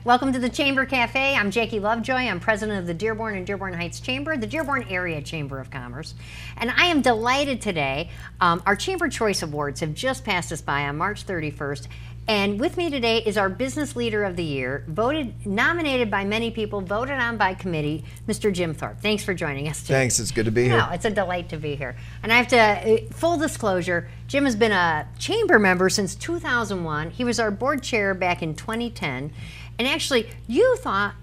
Welcome to the Chamber Cafe. I'm Jackie Lovejoy. I'm president of the Dearborn and Dearborn Heights Chamber, the Dearborn Area Chamber of Commerce. And I am delighted today. Our Chamber Choice Awards have just passed us by on March 31st. And with me today is our Business Leader of the Year, nominated by many people, voted on by committee, Mr. Jim Thorpe. Thanks for joining us today. Thanks, it's good to be here. No, it's a delight to be here. And I have to, full disclosure, Jim has been a chamber member since 2001. He was our board chair back in 2010. And actually, you thought,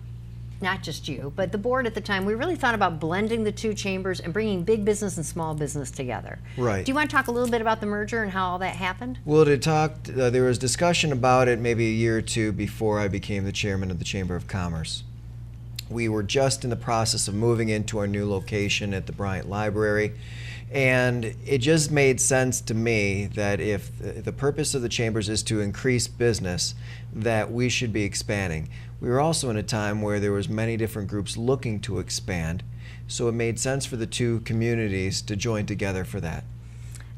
not just you, but the board at the time, we really thought about blending the two chambers and bringing big business and small business together. Right. Do you want to talk a little bit about the merger and how all that happened? Well, there was discussion about it maybe a year or two before I became the chairman of the Chamber of Commerce. We were just in the process of moving into our new location at the Bryant Library, and it just made sense to me that if the purpose of the chambers is to increase business, that we should be expanding. We were also in a time where there was many different groups looking to expand, so it made sense for the two communities to join together for that.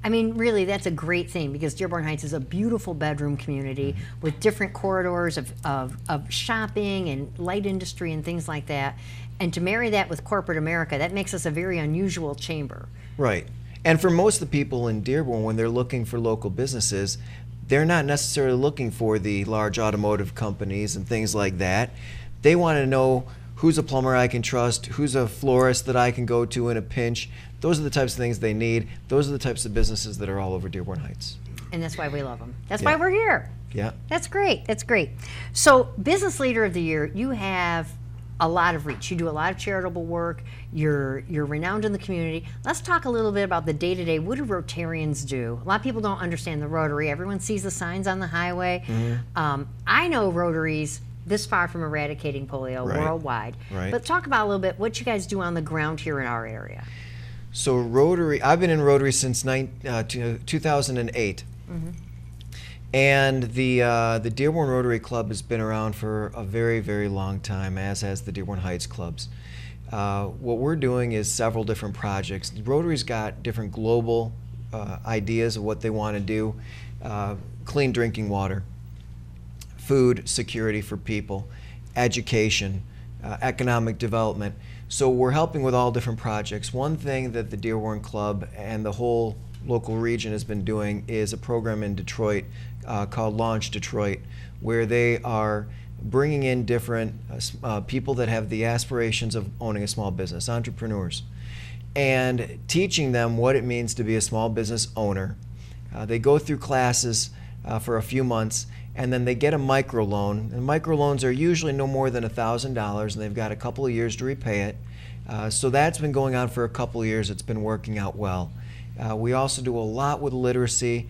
I mean, really, that's a great thing because Dearborn Heights is a beautiful bedroom community with different corridors of shopping and light industry and things like that. And to marry that with corporate America, that makes us a very unusual chamber. Right. And for most of the people in Dearborn, when they're looking for local businesses, they're not necessarily looking for the large automotive companies and things like that. They want to know who's a plumber I can trust, who's a florist that I can go to in a pinch. Those are the types of things they need. Those are the types of businesses that are all over Dearborn Heights. And that's why we love them. That's why we're here. Yeah. That's great. That's great. So, Business Leader of the Year, you have a lot of reach. You do a lot of charitable work. You're renowned in the community. Let's talk a little bit about the day-to-day. What do Rotarians do? A lot of people don't understand the Rotary. Everyone sees the signs on the highway. I know Rotaries this far from eradicating polio worldwide. Right. But talk about a little bit what you guys do on the ground here in our area. So Rotary, I've been in Rotary since 2008. And the Dearborn Rotary Club has been around for a very, very long time, as has the Dearborn Heights clubs. What we're doing is several different projects. Rotary's got different global ideas of what they want to do. Clean drinking water, food security for people, education, economic development. So we're helping with all different projects. One thing that the Dearborn Club and the whole local region has been doing is a program in Detroit called Launch Detroit, where they are bringing in different people that have the aspirations of owning a small business, entrepreneurs, and teaching them what it means to be a small business owner. They go through classes for a few months, and then they get a microloan. And microloans are usually no more than $1,000, and they've got a couple of years to repay it. So that's been going on for a couple of years. It's been working out well. We also do a lot with literacy.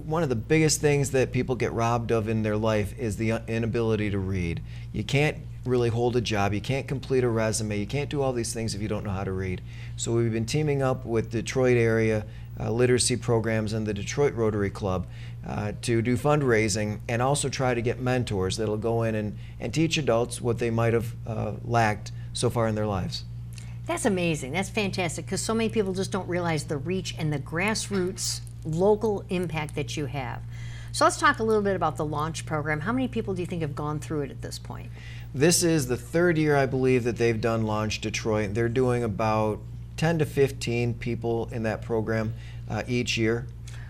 One of the biggest things that people get robbed of in their life is the inability to read. You can't really hold a job, you can't complete a resume, you can't do all these things if you don't know how to read. So we've been teaming up with Detroit area literacy programs and the Detroit Rotary Club to do fundraising and also try to get mentors that'll go in and teach adults what they might have lacked so far in their lives. That's amazing. That's fantastic because so many people just don't realize the reach and the grassroots local impact that you have. So let's talk a little bit about the launch program. How many people do you think have gone through it at this point? This is the third year, I believe, that they've done Launch Detroit. They're doing about 10 to 15 people in that program each year.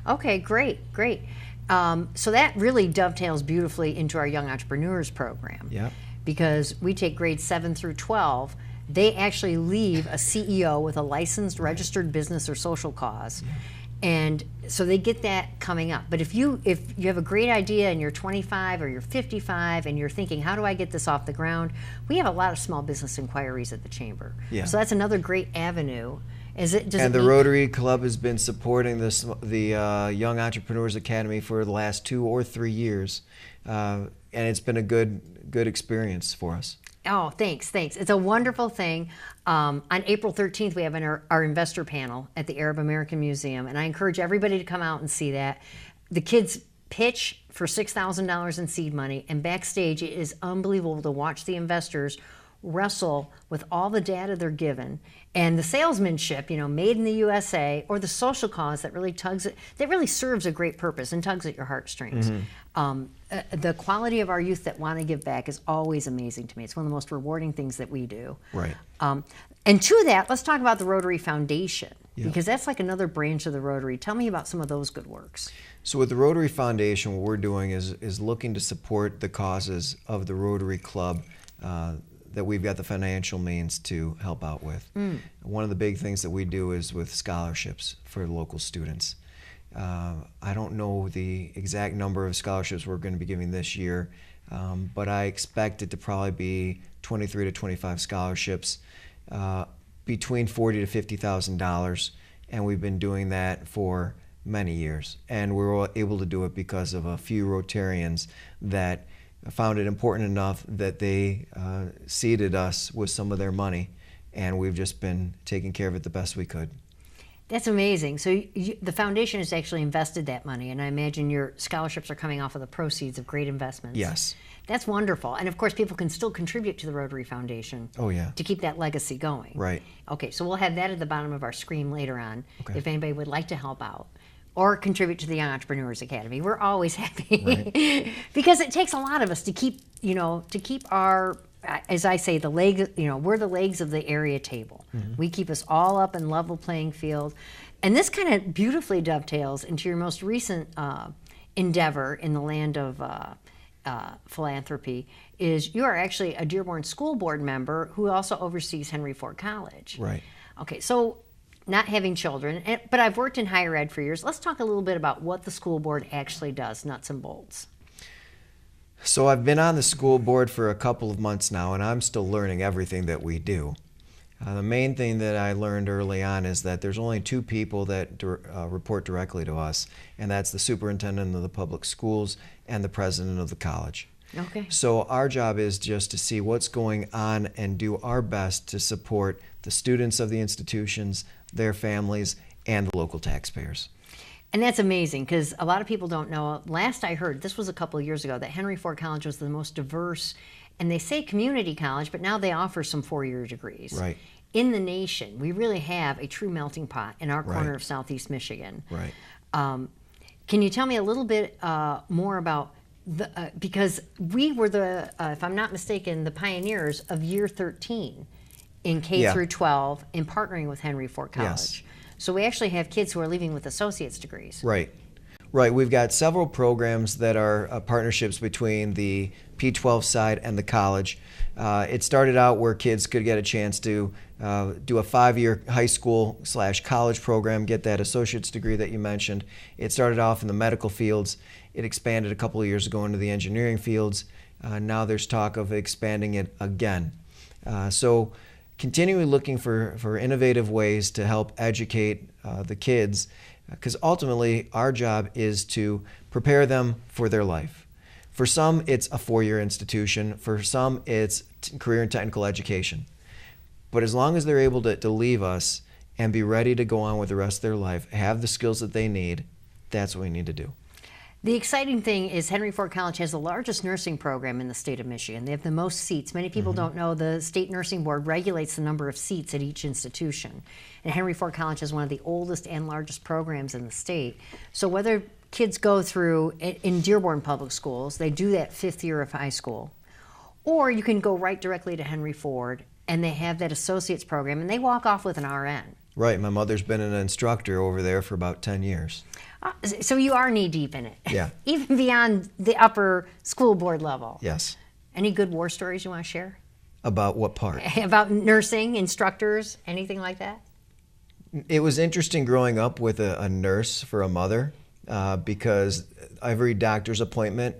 Okay, great, great. So that really dovetails beautifully into our Young Entrepreneurs program. Yeah. Because we take grades 7 through 12. They actually leave a CEO with a licensed registered business or social cause. Yeah. And so they get that coming up. But if you have a great idea and you're 25 or you're 55 and you're thinking, how do I get this off the ground? We have a lot of small business inquiries at the Chamber. Yeah. So that's another great avenue. The Rotary Club has been supporting the Young Entrepreneurs Academy for the last 2 or 3 years. And it's been a good experience for us. Oh, thanks. It's a wonderful thing. On April 13th, we have our investor panel at the Arab American Museum, and I encourage everybody to come out and see that. The kids pitch for $6,000 in seed money, and backstage it is unbelievable to watch the investors wrestle with all the data they're given and the salesmanship, made in the USA, or the social cause that really serves a great purpose and tugs at your heartstrings. The quality of our youth that want to give back is always amazing to me. It's one of the most rewarding things that we do. Right. And to that, let's talk about the Rotary Foundation, Yeah. because that's like another branch of the Rotary. Tell me about some of those good works. So with the Rotary Foundation, what we're doing is looking to support the causes of the Rotary Club that we've got the financial means to help out with. One of the big things that we do is with scholarships for local students. I don't know the exact number of scholarships we're going to be giving this year, but I expect it to probably be 23 to 25 scholarships, between $40,000 to $50,000, and we've been doing that for many years. And we were able to do it because of a few Rotarians that found it important enough that they seeded us with some of their money, and we've just been taking care of it the best we could. That's amazing. So the foundation has actually invested that money, and I imagine your scholarships are coming off of the proceeds of great investments. Yes. That's wonderful. And of course, people can still contribute to the Rotary Foundation. Oh, yeah. To keep that legacy going. Right. Okay, so we'll have that at the bottom of our screen later on, Okay. if anybody would like to help out or contribute to the Young Entrepreneurs Academy. We're always happy. Right. Because it takes a lot of us to keep, our, as I say, the legs, we're the legs of the area table. We keep us all up in level playing field. And this kind of beautifully dovetails into your most recent endeavor in the land of philanthropy, is you are actually a Dearborn School Board member who also oversees Henry Ford College. Right. Okay, so not having children, but I've worked in higher ed for years. Let's talk a little bit about what the school board actually does, nuts and bolts. So I've been on the school board for a couple of months now, and I'm still learning everything that we do. The main thing that I learned early on is that there's only two people that report directly to us, and that's the superintendent of the public schools and the president of the college. Okay. So our job is just to see what's going on and do our best to support the students of the institutions, their families, and the local taxpayers. And that's amazing, because a lot of people don't know. Last I heard, this was a couple of years ago, that Henry Ford College was the most diverse, and they say community college, but now they offer some four-year degrees. Right. In the nation, we really have a true melting pot in our corner Right. of Southeast Michigan. Right. Can you tell me a little bit more about because we were the, if I'm not mistaken, the pioneers of Year 13 in K Yeah. through 12 in partnering with Henry Ford College. Yes. So we actually have kids who are leaving with associate's degrees. Right. Right. We've got several programs that are partnerships between the P12 side and the college. It started out where kids could get a chance to do a 5-year high school / college program, get that associate's degree that you mentioned. It started off in the medical fields. It expanded a couple of years ago into the engineering fields. Now there's talk of expanding it again. So continually looking for innovative ways to help educate the kids, because ultimately our job is to prepare them for their life. For some, it's a 4-year institution. For some, it's career and technical education. But as long as they're able to leave us and be ready to go on with the rest of their life, have the skills that they need, that's what we need to do. The exciting thing is Henry Ford College has the largest nursing program in the state of Michigan. They have the most seats. Many people don't know the state nursing board regulates the number of seats at each institution. And Henry Ford College is one of the oldest and largest programs in the state. So whether kids go through, in Dearborn Public Schools, they do that 5th year of high school, or you can go right directly to Henry Ford and they have that associate's program and they walk off with an RN. Right. My mother's been an instructor over there for about 10 years. So you are knee deep in it. Yeah. Even beyond the upper school board level. Yes. Any good war stories you want to share? About what part? About nursing, instructors, anything like that? It was interesting growing up with a nurse for a mother, because every doctor's appointment,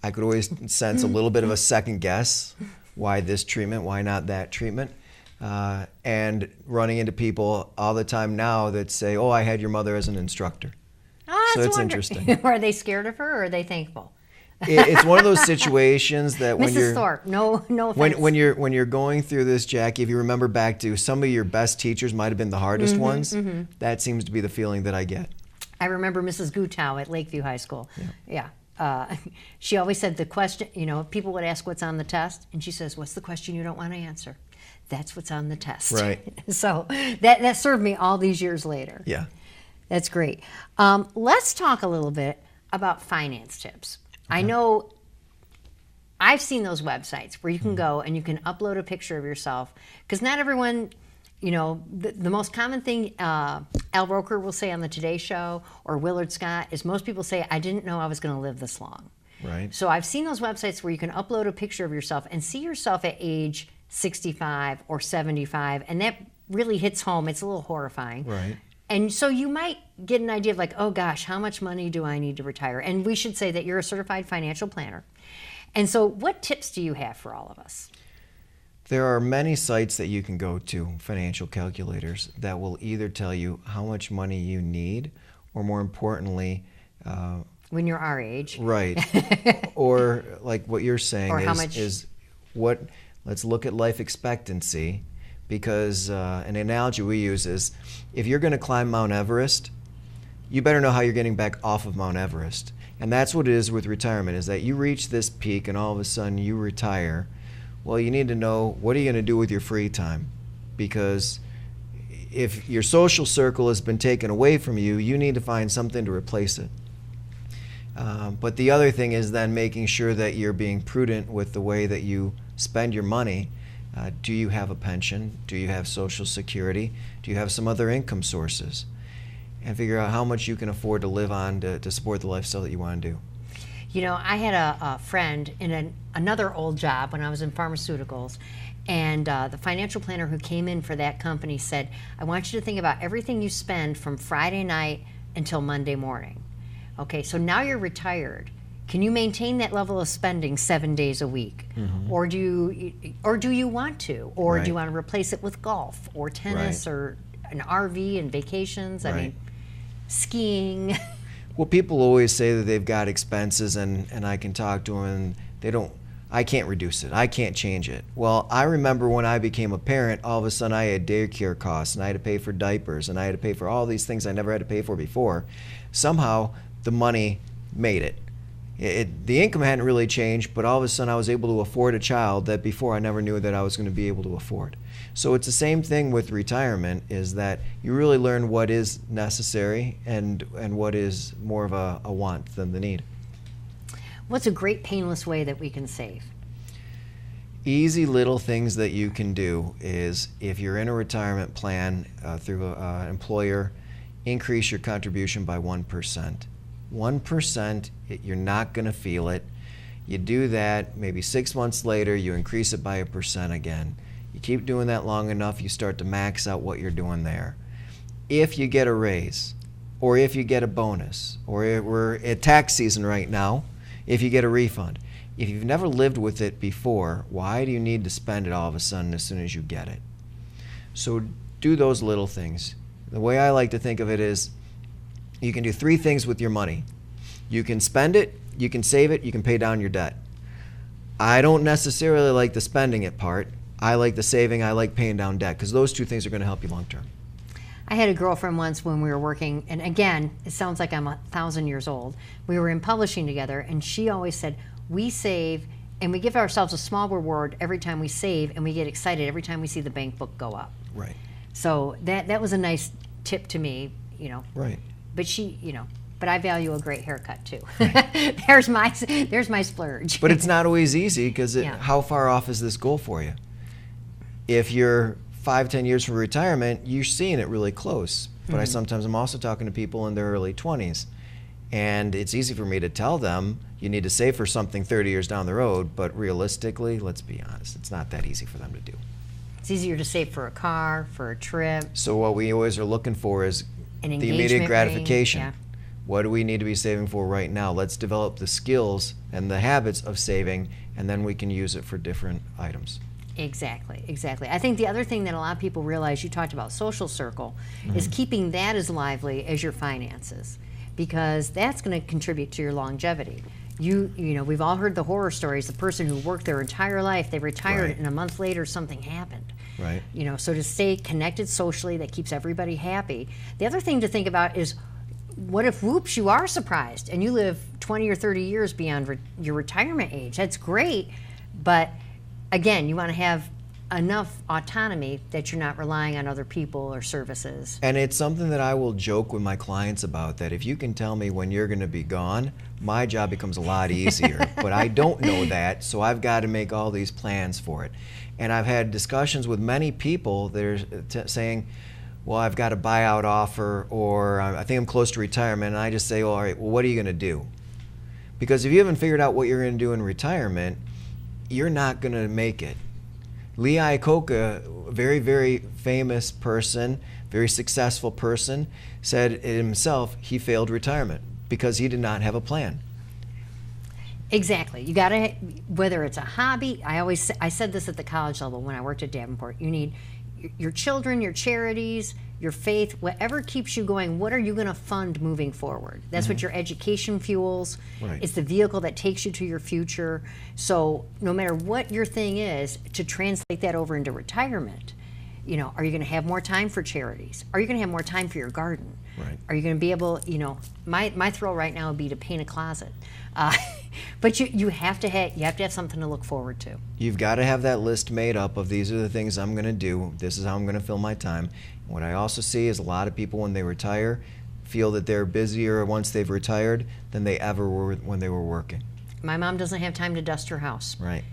I could always sense a little bit of a second guess. Why this treatment? Why not that treatment? And running into people all the time now that say, "Oh, I had your mother as an instructor." Oh, So that's it's wonderful. interesting. Are they scared of her or are they thankful? It's one of those situations that when Mrs. you're Thorpe, no offense. when you're going through this, Jackie, if you remember back to some of your best teachers might have been the hardest ones. That seems to be the feeling that I get. I remember Mrs. Gutow at Lakeview High School. Yeah. she always said the question, people would ask what's on the test, and she says, what's the question you don't want to answer? That's what's on the test. Right. So that served me all these years later. Yeah. That's great. Let's talk a little bit about finance tips. Okay. I know I've seen those websites where you can go and you can upload a picture of yourself, because not everyone, the most common thing Al Roker will say on the Today Show or Willard Scott is most people say, I didn't know I was going to live this long. Right. So I've seen those websites where you can upload a picture of yourself and see yourself at age 65 or 75, and that really hits home. It's a little horrifying. Right. And so you might get an idea of like, oh gosh, how much money do I need to retire? And we should say that you're a certified financial planner. And so what tips do you have for all of us? There are many sites that you can go to, financial calculators, that will either tell you how much money you need, or more importantly, when you're our age. Right. Or like what you're saying or let's look at life expectancy, because an analogy we use is, if you're going to climb Mount Everest, you better know how you're getting back off of Mount Everest. And that's what it is with retirement, is that you reach this peak and all of a sudden you retire. Well, you need to know, what are you going to do with your free time? Because if your social circle has been taken away from you, you need to find something to replace it. But the other thing is then making sure that you're being prudent with the way that you spend your money. Do you have a pension? Do you have Social Security? Do you have some other income sources? And figure out how much you can afford to live on to support the lifestyle that you want to do. I had a friend in another old job when I was in pharmaceuticals, and the financial planner who came in for that company said, I want you to think about everything you spend from Friday night until Monday morning. Okay, so now you're retired. Can you maintain that level of spending 7 days a week? Mm-hmm. Or do you want to? Or do you want to replace it with golf or tennis or an RV and vacations? I mean, skiing. Well, people always say that they've got expenses, and I can talk to them, and I can't reduce it. I can't change it. Well, I remember when I became a parent, all of a sudden I had daycare costs, and I had to pay for diapers, and I had to pay for all these things I never had to pay for before. Somehow, the money made it. The income hadn't really changed, but all of a sudden I was able to afford a child that before I never knew that I was going to be able to afford. So it's the same thing with retirement, is that you really learn what is necessary and what is more of a want than the need. What's a great painless way that we can save? Easy little things that you can do is, if you're in a retirement plan through an employer, increase your contribution by 1%. 1%, you're not going to feel it. You do that, maybe 6 months later, you increase it by 1% again. You keep doing that long enough, you start to max out what you're doing there. If you get a raise, or if you get a bonus, or we're at tax season right now, if you get a refund, if you've never lived with it before, why do you need to spend it all of a sudden as soon as you get it? So do those little things. The way I like to think of it is, you can do 3 things with your money. You can spend it, you can save it, you can pay down your debt. I don't necessarily like the spending it part. I like the saving, I like paying down debt, because those 2 things are going to help you long term. I had a girlfriend once when we were working, and again, it sounds like I'm 1,000 years old. We were in publishing together, and she always said, we save and we give ourselves a small reward every time we save, and we get excited every time we see the bank book go up. Right. So that was a nice tip to me, Right. But but I value a great haircut too. Right. there's my splurge. But it's not always easy, because how far off is this goal for you? If you're 5-10 years from retirement, you're seeing it really close. But Mm-hmm. I'm also talking to people in their early 20s. And it's easy for me to tell them, you need to save for something 30 years down the road, but realistically, let's be honest, it's not that easy for them to do. It's easier to save for a car, for a trip. So what we always are looking for is An the engagement immediate gratification. ring, yeah. What do we need to be saving for right now? Let's develop the skills and the habits of saving, and then we can use it for different items. Exactly. I think the other thing that a lot of people realize, you talked about social circle, is keeping that as lively as your finances, because that's going to contribute to your longevity. We've all heard the horror stories, the person who worked their entire life, they retired, Right. and a month later something happened. Right. So to stay connected socially, that keeps everybody happy. The other thing to think about is, what if, whoops, you are surprised and you live 20 or 30 years beyond your retirement age. That's great, but again, you want to have enough autonomy that you're not relying on other people or services. And it's something that I will joke with my clients about, that if you can tell me when you're going to be gone, my job becomes a lot easier. But I don't know that, so I've got to make all these plans for it. And I've had discussions with many people that are saying, well, I've got a buyout offer, or I think I'm close to retirement, and I just say, well, all right, well, what are you going to do? Because if you haven't figured out what you're going to do in retirement, you're not going to make it. Lee Iacocca, a very, very famous person, very successful person, said it himself, he failed retirement because he did not have a plan. Exactly. You got to, whether it's a hobby, I said this at the college level when I worked at Davenport, you need your children, your charities, your faith, whatever keeps you going, what are you going to fund moving forward? That's what your education fuels. Right. It's the vehicle that takes you to your future. So no matter what your thing is, to translate that over into retirement, you know, are you going to have more time for charities? Are you going to have more time for your garden? Right. Are you going to be able, you know, my thrill right now would be to paint a closet. But you have to have something to look forward to. You've got to have that list made up of these are the things I'm going to do. This is how I'm going to fill my time. What I also see is a lot of people when they retire feel that they're busier once they've retired than they ever were when they were working. My mom doesn't have time to dust her house. Right.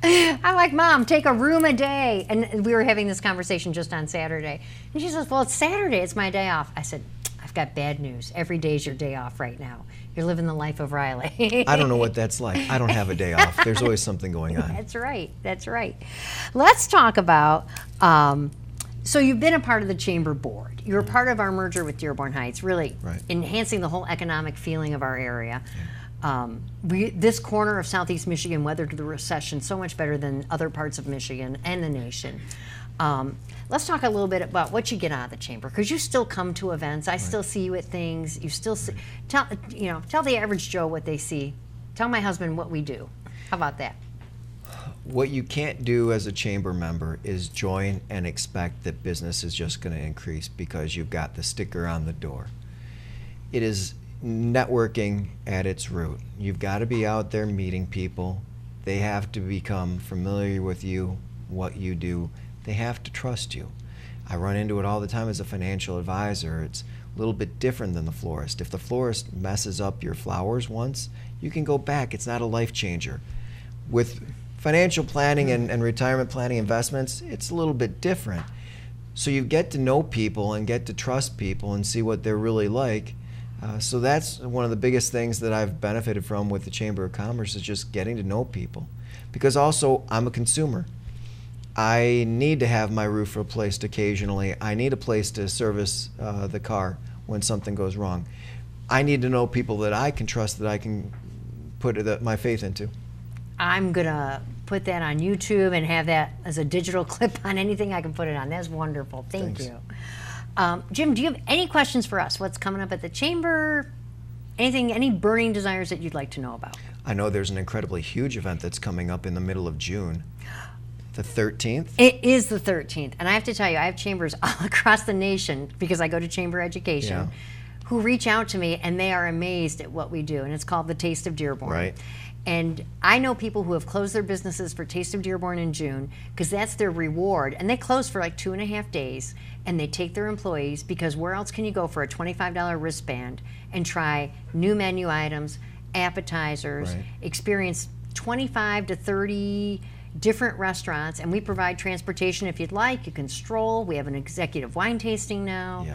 I'm like, Mom, take a room a day. And we were having this conversation just on Saturday. And she says, well, it's Saturday. It's my day off. I said, I've got bad news. Every day's your day off right now. You're living the life of Riley. I don't know what that's like. I don't have a day off. There's always something going on. That's right. That's right. Let's talk about, so you've been a part of the Chamber Board. You're a part of our merger with Dearborn Heights, really enhancing the whole economic feeling of our area. This corner of Southeast Michigan weathered the recession so much better than other parts of Michigan and the nation. Let's talk a little bit about what you get out of the chamber, because you still come to events. I still see you at things. You still see, tell the average Joe what they see. Tell my husband what we do. How about that? What you can't do as a chamber member is join and expect that business is just going to increase because you've got the sticker on the door. It is networking at its root. You've got to be out there meeting people. They have to become familiar with you, what you do. They have to trust you. I run into it all the time as a financial advisor. It's a little bit different than the florist. If the florist messes up your flowers once, you can go back. It's not a life changer. With financial planning and retirement planning investments, it's a little bit different. So you get to know people and get to trust people and see what they're really like. So that's one of the biggest things that I've benefited from with the Chamber of Commerce, is just getting to know people. Because also, I'm a consumer. I need to have my roof replaced occasionally. I need a place to service the car when something goes wrong. I need to know people that I can trust, that I can put my faith into. I'm going to put that on YouTube and have that as a digital clip on anything I can put it on. That's wonderful. Thank you. Jim, do you have any questions for us? What's coming up at the Chamber? Anything, any burning desires that you'd like to know about? I know there's an incredibly huge event that's coming up in the middle of June. The 13th? It is the 13th. And I have to tell you, I have chambers all across the nation, because I go to chamber education, who reach out to me and they are amazed at what we do. And it's called the Taste of Dearborn. Right. And I know people who have closed their businesses for Taste of Dearborn in June, because that's their reward. And they close for like 2.5 days, and they take their employees, because where else can you go for a $25 wristband and try new menu items, appetizers, experience 25 to 30 different restaurants, and we provide transportation if you'd like. You can stroll. We have an executive wine tasting now.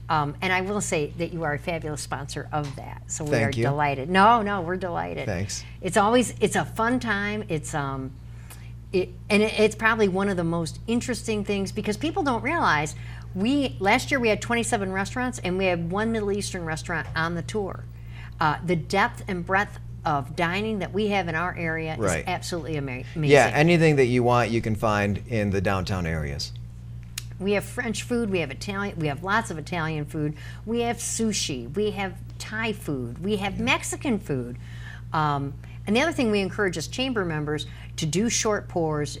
And I will say that you are a fabulous sponsor of that. So we are delighted. No, we're delighted. Thanks. It's a fun time. It's it's probably one of the most interesting things, because people don't realize last year we had 27 restaurants, and we had one Middle Eastern restaurant on the tour. The depth and breadth of dining that we have in our area is absolutely amazing. Yeah, anything that you want you can find in the downtown areas. We have French food, we have Italian, we have lots of Italian food, we have sushi, we have Thai food, we have Mexican food. And the other thing we encourage as chamber members to do short pours,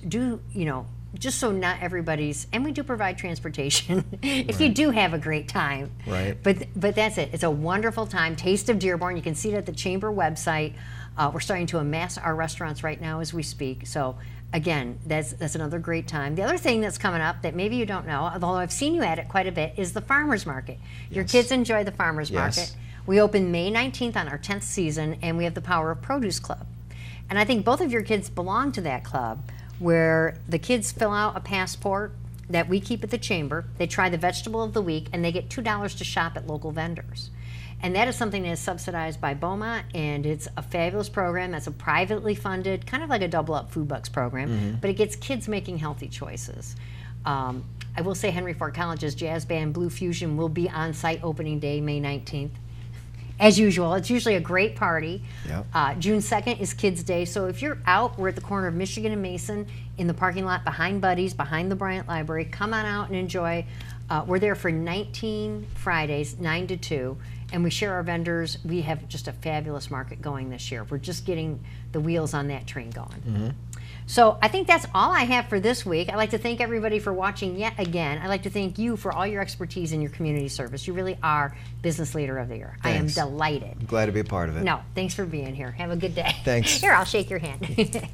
just so not everybody's, and we do provide transportation if you do have a great time. Right. But that's it. It's a wonderful time. Taste of Dearborn. You can see it at the Chamber website. We're starting to amass our restaurants right now as we speak. So again, that's another great time. The other thing that's coming up that maybe you don't know, although I've seen you at it quite a bit, is the farmers market. Your kids enjoy the farmers market. We open May 19th on our 10th season, and we have the Power of Produce Club. And I think both of your kids belong to that club, where the kids fill out a passport that we keep at the Chamber. They try the vegetable of the week, and they get $2 to shop at local vendors. And that is something that is subsidized by Beaumont, and it's a fabulous program. That's a privately funded, kind of like a Double Up Food Bucks program, but it gets kids making healthy choices. I will say Henry Ford College's jazz band Blue Fusion will be on site opening day, May 19th. As usual, it's usually a great party. Yep. June 2nd is Kids Day, so if you're out, we're at the corner of Michigan and Mason in the parking lot behind Buddy's, behind the Bryant Library. Come on out and enjoy. We're there for 19 Fridays, 9 to 2, and we share our vendors. We have just a fabulous market going this year. We're just getting the wheels on that train going. So I think that's all I have for this week. I'd like to thank everybody for watching yet again. I'd like to thank you for all your expertise in your community service. You really are Business Leader of the Year. Thanks. I am delighted. I'm glad to be a part of it. No, thanks for being here. Have a good day. Thanks. Here, I'll shake your hand.